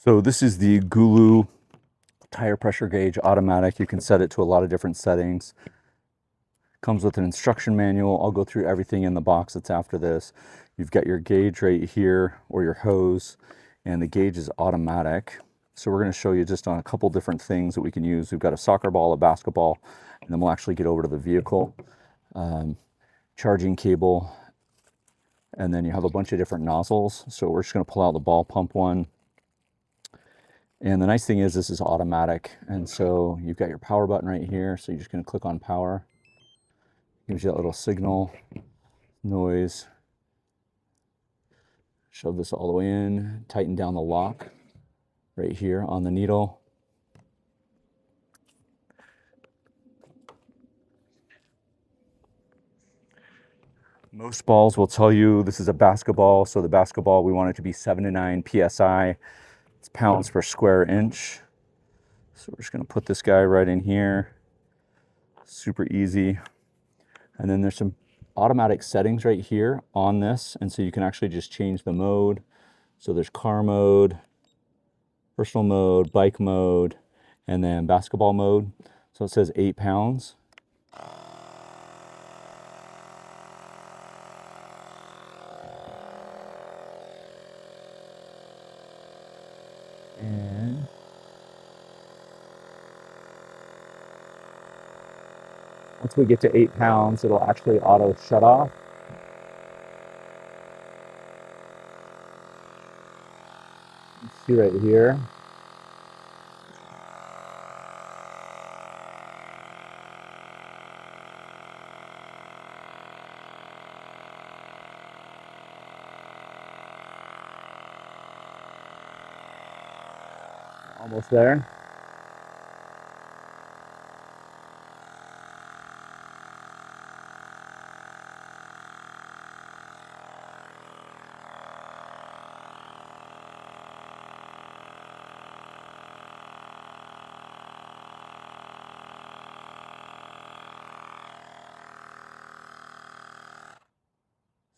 So this is the GOOLOO tire pressure gauge automatic. You can set it to a lot of different settings. Comes with an instruction manual. I'll go through everything in the box that's after this. You've got your gauge right here, or your hose, and the gauge is automatic. So we're going to show you just on a couple different things that we can use. We've got a soccer ball, a basketball, and then we'll actually get over to the vehicle. Charging cable, and then you have a bunch of different nozzles. So we're just going to pull out the ball pump one. And the nice thing is this is automatic. And so you've got your power button right here. So you're just going to click on power. Gives you that little signal, noise. Shove this all the way in, tighten down the lock right here on the needle. Most balls will tell you this is a basketball. So the basketball, we want it to be 7 to 9 PSI. It's pounds per square inch. So we're just going to put this guy right in here. Super easy. And then there's some automatic settings right here on this. And so you can actually just change the mode. So there's car mode, personal mode, bike mode, and then basketball mode. So it says 8 pounds. And once we get to 8 pounds, it'll actually auto shut off. See right here. Almost there.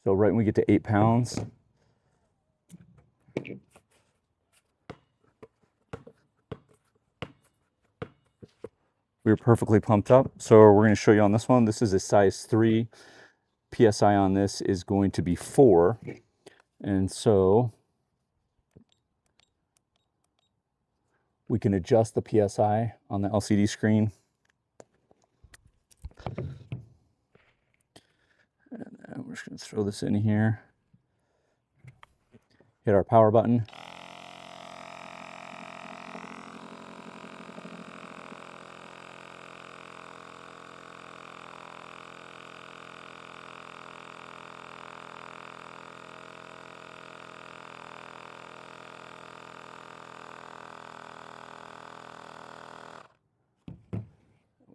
So right when we get to 8 pounds, we're perfectly pumped up. So we're going to show you on this one. This is a size 3. PSI on this is going to be 4. And so we can adjust the PSI on the LCD screen. And we're just going to throw this in here. Hit our power button.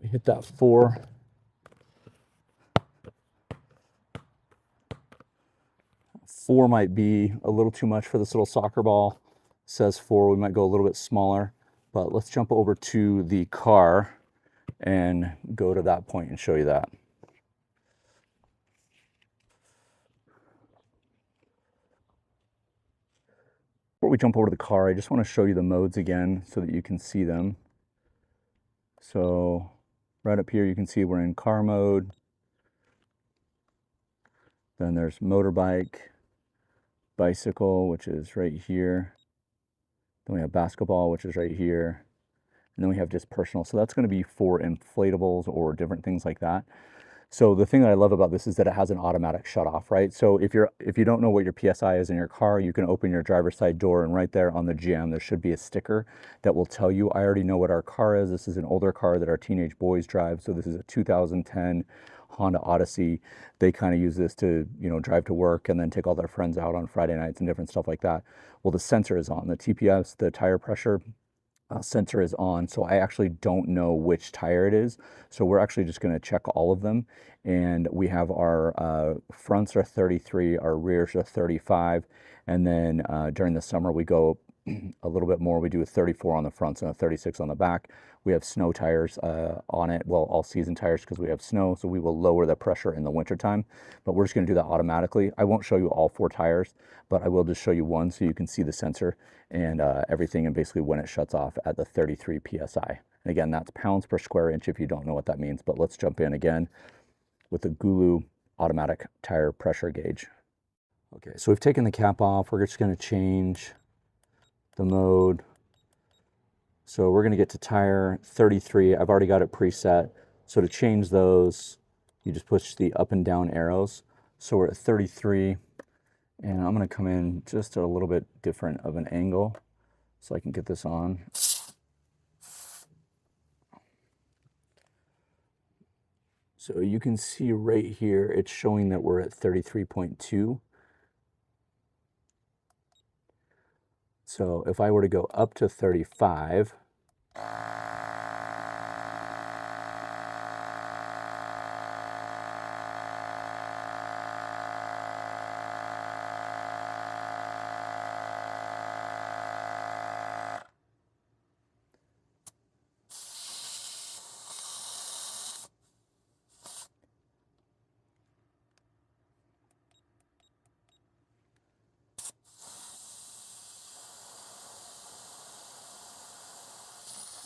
We hit that 4. Four might be a little too much for this little soccer ball. It says 4, we might go a little bit smaller, but let's jump over to the car and go to that point and show you that. Before we jump over to the car, I just want to show you the modes again so that you can see them. So right up here, you can see we're in car mode. Then there's motorbike, bicycle, which is right here. Then we have basketball, which is right here. And then we have just personal. So that's going to be for inflatables or different things like that. So the thing that I love about this is that it has an automatic shut off, right? So if you don't know what your PSI is in your car, you can open your driver's side door, and right there on the GM, there should be a sticker that will tell you, I already know what our car is. This is an older car that our teenage boys drive. So this is a 2010 Honda Odyssey. They kind of use this to, drive to work and then take all their friends out on Friday nights and different stuff like that. Well, the sensor is on. The TPS, the tire pressure sensor is on, so I actually don't know which tire it is. So we're actually just going to check all of them, and we have our fronts are 33, our rears are 35, and then during the summer we go a little bit more. We do a 34 on the front and a 36 on the back. We have snow tires on it, well, all season tires because we have snow, so we will lower the pressure in the wintertime, but we're just going to do that automatically. I won't show you all 4 tires, but I will just show you one so you can see the sensor and everything, and basically when it shuts off at the 33 PSI. And again, that's pounds per square inch if you don't know what that means, but let's jump in again with the GOOLOO automatic tire pressure gauge. Okay, so we've taken the cap off. We're just going to change the mode. So we're going to get to tire 33. I've already got it preset. So to change those, you just push the up and down arrows. So we're at 33, and I'm going to come in just a little bit different of an angle so I can get this on. So you can see right here, it's showing that we're at 33.2. So if I were to go up to 35,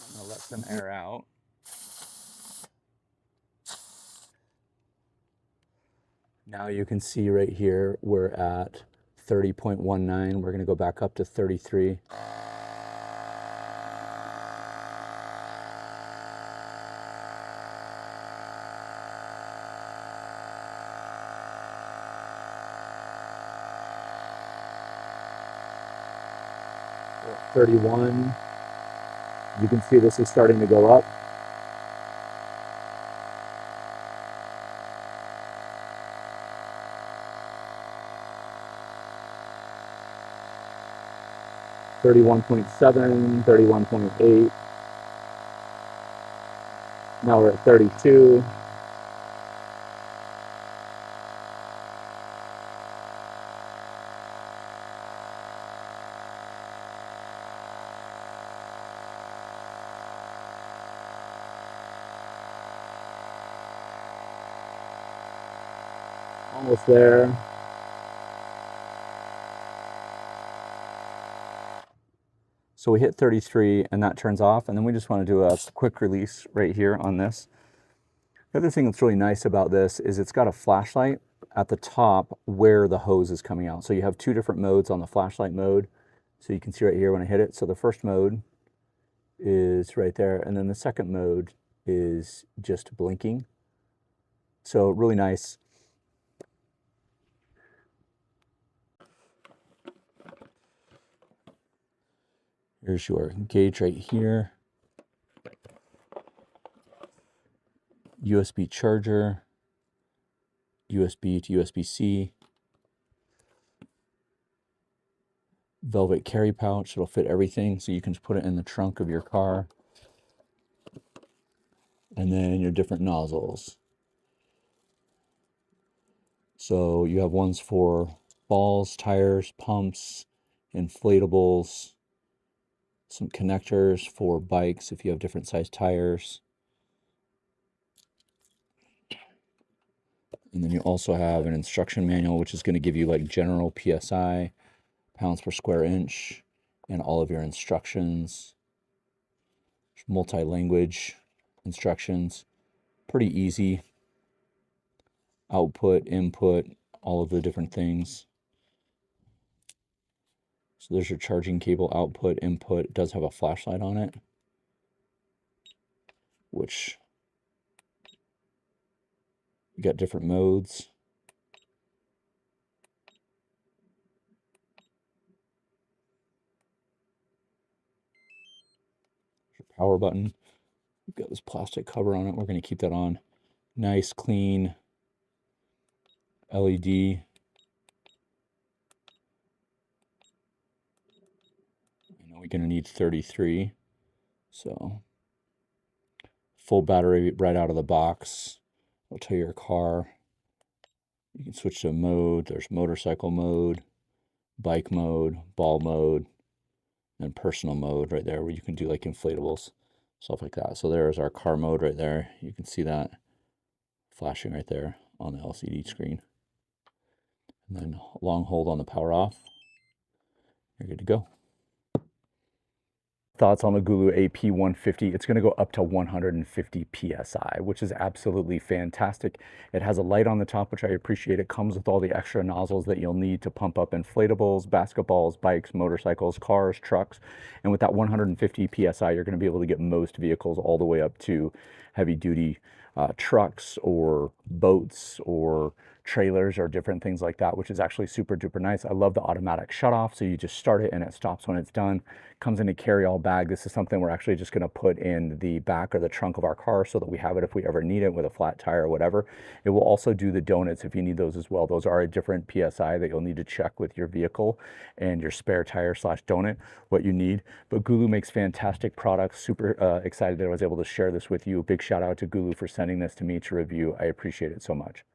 I'm going to let some air out. Now you can see right here, we're at 30.19. We're going to go back up to 33. We're at 31. You can see this is starting to go up. $31.7, 31.8. Now we're at 32. Almost there. So we hit 33 and that turns off, and then we just want to do a quick release right here on this. The other thing that's really nice about this is it's got a flashlight at the top where the hose is coming out. So you have 2 different modes on the flashlight mode. So you can see right here when I hit it. So the first mode is right there, and then the second mode is just blinking. So really nice. Here's your gauge right here. USB charger, USB to USB-C, velvet carry pouch. It'll fit everything, so you can just put it in the trunk of your car. And then your different nozzles. So you have ones for balls, tires, pumps, inflatables, some connectors for bikes if you have different size tires. And then you also have an instruction manual, which is going to give you like general PSI, pounds per square inch, and all of your instructions. Multi-language instructions. Pretty easy. Output, input, all of the different things. So there's your charging cable, output, input. It does have a flashlight on it, which you got different modes. Your power button. You've got this plastic cover on it. We're going to keep that on. Nice, clean LED. I know we're going to need 33. So full battery right out of the box. I'll tell your car. You can switch to mode. There's motorcycle mode, bike mode, ball mode, and personal mode right there, where you can do like inflatables, stuff like that. So there's our car mode right there. You can see that flashing right there on the LCD screen. And then long hold on the power off. You're good to go. Thoughts on the GOOLOO AP150? It's going to go up to 150 PSI, which is absolutely fantastic. It has a light on the top, which I appreciate. It comes with all the extra nozzles that you'll need to pump up inflatables, basketballs, bikes, motorcycles, cars, trucks. And with that 150 PSI, you're going to be able to get most vehicles all the way up to heavy duty trucks or boats or trailers or different things like that, which is actually super duper nice. I love the automatic shut off. So you just start it and it stops when it's done. Comes in a carry-all bag. This is something we're actually just going to put in the back or the trunk of our car so that we have it if we ever need it with a flat tire or whatever. It will also do the donuts if you need those as well. Those are a different PSI that you'll need to check with your vehicle and your spare tire / donut, what you need. But GOOLOO makes fantastic products. Super excited that I was able to share this with you. Big shout out to GOOLOO for sending this to me to review. I appreciate it so much.